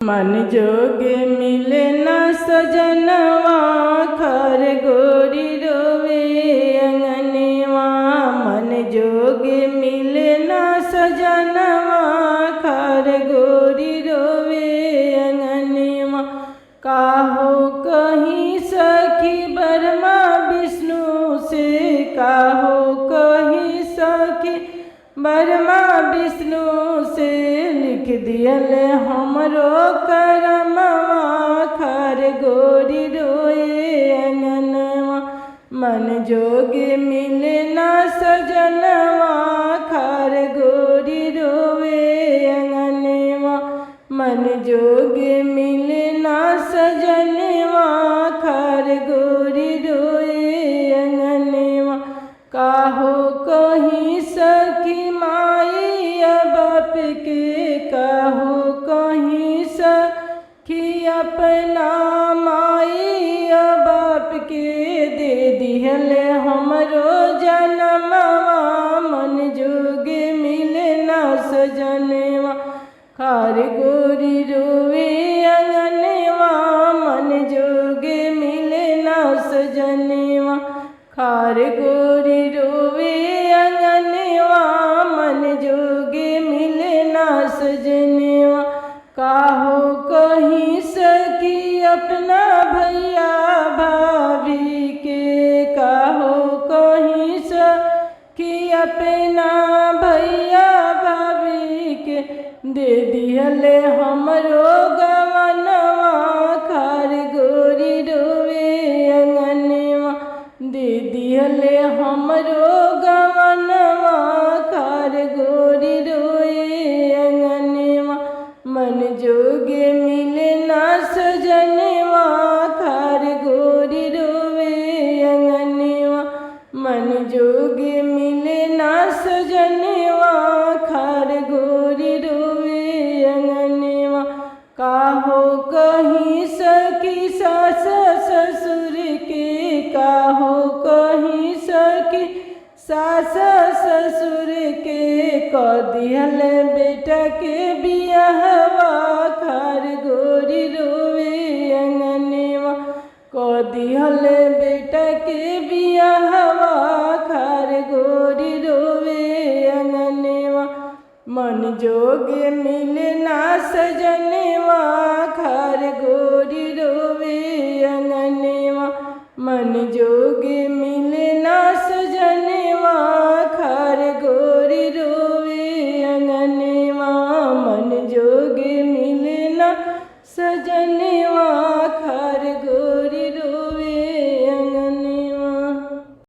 मन जोगे मिले न सजनवा खर गोरी रोवे अंगनवा। मन जोगे मिले न सजनवा खर गोरी रोवे अंगनवा। काहो कहीं सखी ब्रह्मा विष्णु से, काहो कहीं सखी ब्रह्मा विष्णु से, लिख दियल हमरो करमवा खर गोरी रोए अंगनवा। मन जोगे मिले न सजनवा खर गोरी रोवे अंगनवा। मन जोगे मिले न सजनवा खर गोरी रोए अंगनवा। काहो कहीं सखी माई बाप के, काहो कहीं सखी अपना माई बाप के, दे दिहल हमरो जनमवा। मन जोगे मिले न सजनवा खर गोरी रोवे अंगनवा। मन जोगे मिले न सजनवा खर गोरी रोवे अंगनवा। मन जोगे मिले न सजनवा। काहो कहीं सखी अपना भैया भाभी के, काहो कहीं सखी अपना भैया भाभी के, दे दिहल हमरो गवनवा खर गोरी रोवे अंगनवा। दे दिहल हमरो गवनवा खर गोरी रोए अंगनवा। मन जोगे मिले न सजनवा खर गोरी रोवे अंगनवा। मन जोगे मिले न सजनवा खर गोरी रोवे अंगनवा। काहो कहीं सखी सास ससुर के, काहो कहीं सखी सास ससुर के, क दिहल बेटा के बियाहवा खर गोरी रोवे अंगनवा। क दिहल बेटा के बियाहवा खर गोरी रोवे अंगनवा। मन जोगे मिले न सजनवा खर गोरी रोवे अंगनवा। मन जोगे मिले न सजनवा खर गोरी रोवे अंगनवा। मन जोगे मिले न सजनवा।